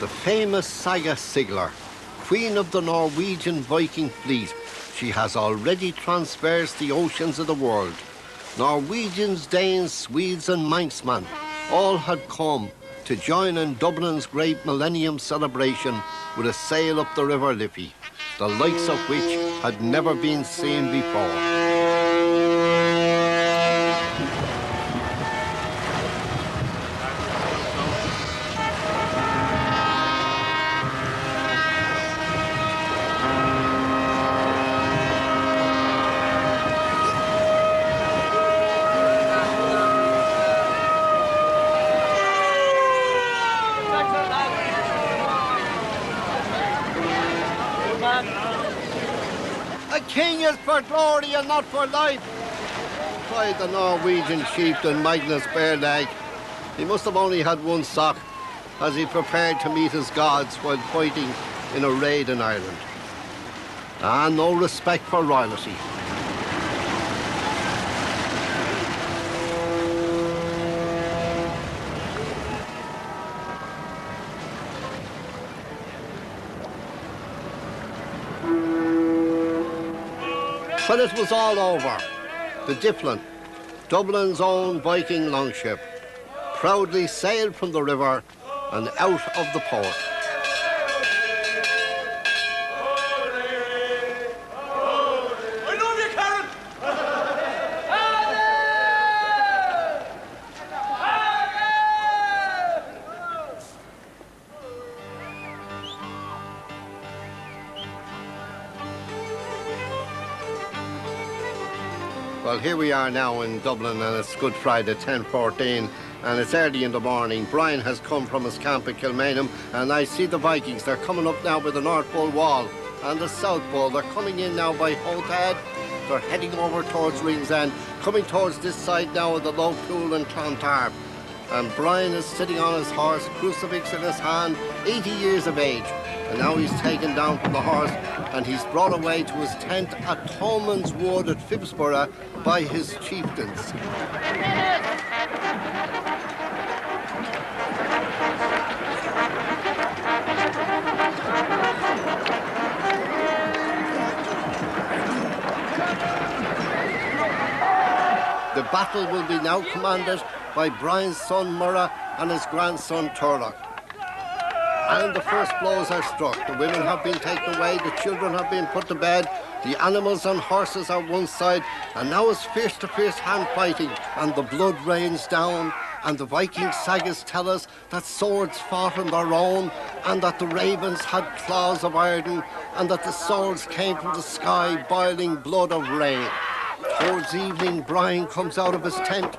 The famous Saga Sigler, queen of the Norwegian Viking fleet, she has already traversed the oceans of the world. Norwegians, Danes, Swedes and Manxmen all had come to join in Dublin's great millennium celebration with a sail up the River Liffey, the likes of which had never been seen before. A king is for glory and not for life, cried the Norwegian chieftain Magnus Barelag. He must have only had one sock as he prepared to meet his gods while fighting in a raid in Ireland. And no respect for royalty. When it was all over, the Dyflinn, Dublin's own Viking longship, proudly sailed from the river and out of the port. I love you, Karen! Well, here we are now in Dublin, and it's Good Friday, 10:14, and it's early in the morning. Brian has come from his camp at Kilmainham, and I see the Vikings. They're coming up now by the North Bull Wall and the South Bull. They're coming in now by Hotad. They're heading over towards Ringsend, coming towards this side now of the Low Pool and Clontarf. And Brian is sitting on his horse, crucifix in his hand, 80 years of age. And now he's taken down from the horse and he's brought away to his tent at Tolman's Wood at Phibsborough by his chieftains. The battle will be now commanded by Brian's son Murrah and his grandson Turlock. And the first blows are struck. The women have been taken away, the children have been put to bed, the animals and horses are one side, and now it's fierce-to-fierce hand fighting, and the blood rains down, and the Viking sagas tell us that swords fought on their own, and that the ravens had claws of iron, and that the swords came from the sky, boiling blood of rain. Towards evening, Brian comes out of his tent.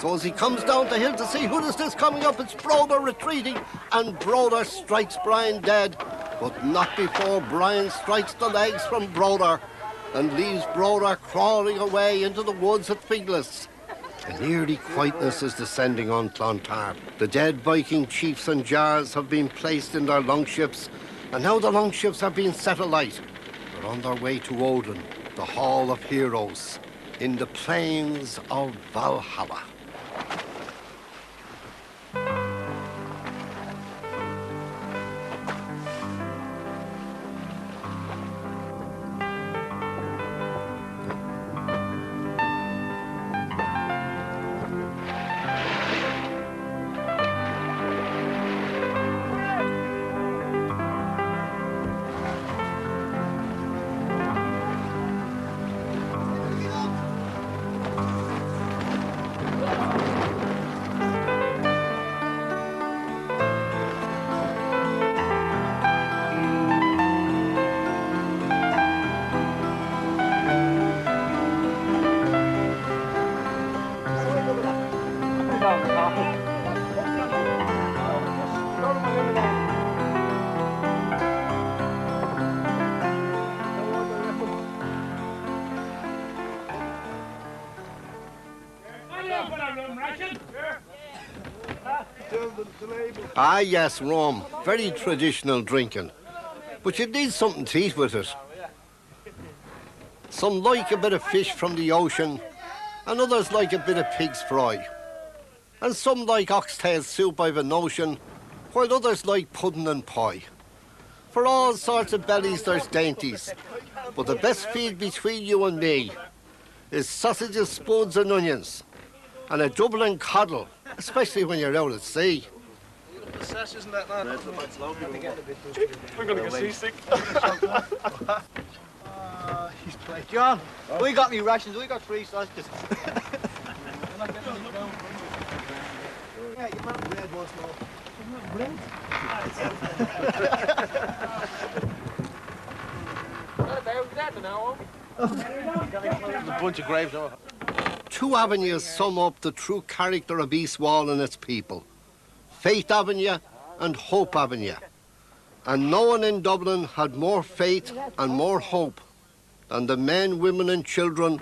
So as he comes down the hill to see who is this coming up, it's Broder retreating, and Broder strikes Brian dead. But not before Brian strikes the legs from Broder and leaves Broder crawling away into the woods at Figlas. An eerie quietness is descending on Clontarf. The dead Viking chiefs and jars have been placed in their longships, and now the longships are being set alight. They're on their way to Odin, the Hall of Heroes, in the plains of Valhalla. Ah, yes, rum. Very traditional drinking. But you need something to eat with it. Some like a bit of fish from the ocean, and others like a bit of pig's fry. And some like oxtail soup, I've a notion, while others like pudding and pie. For all sorts of bellies there's dainties, but the best feed between you and me is sausages, spoons and onions, and a Dublin coddle, especially when you're out at sea. The sash isn't that bad. I'm going to get seasick. He's played. John, we got any rations? We got 3 sausages. Yeah, you might have bread once more. Bread? A bunch of graves. 2 avenues sum up the true character of East Wall and its people. Faith Avenue and Hope Avenue. And no one in Dublin had more faith and more hope than the men, women and children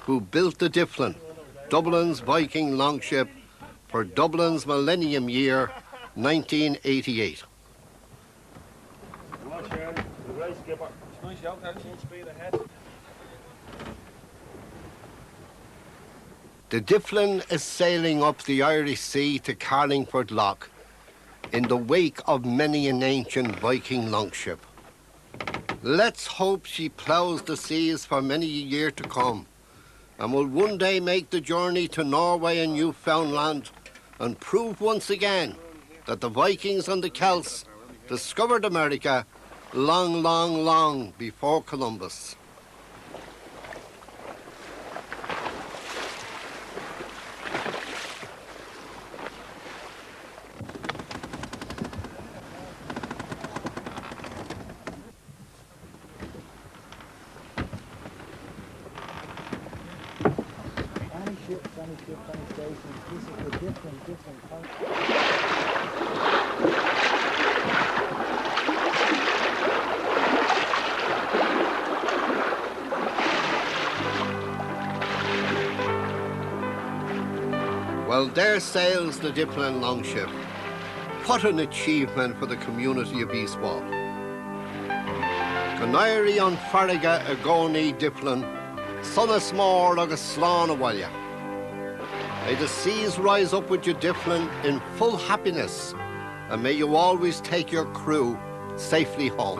who built the Dyflinn, Dublin's Viking longship, for Dublin's millennium year, 1988. The Dyflinn is sailing up the Irish Sea to Carlingford Lough in the wake of many an ancient Viking longship. Let's hope she ploughs the seas for many a year to come and will one day make the journey to Norway and Newfoundland and prove once again that the Vikings and the Celts discovered America long, long, long before Columbus. Any stations, this is a different country. Well, there sails the Dyflinn longship. What an achievement for the community of East Wall. Canairi on Farraga a Goni Dyflinn, Sonas Mór agus Slán Awalya. May the seas rise up with you, Dyflinn, in full happiness, and may you always take your crew safely home.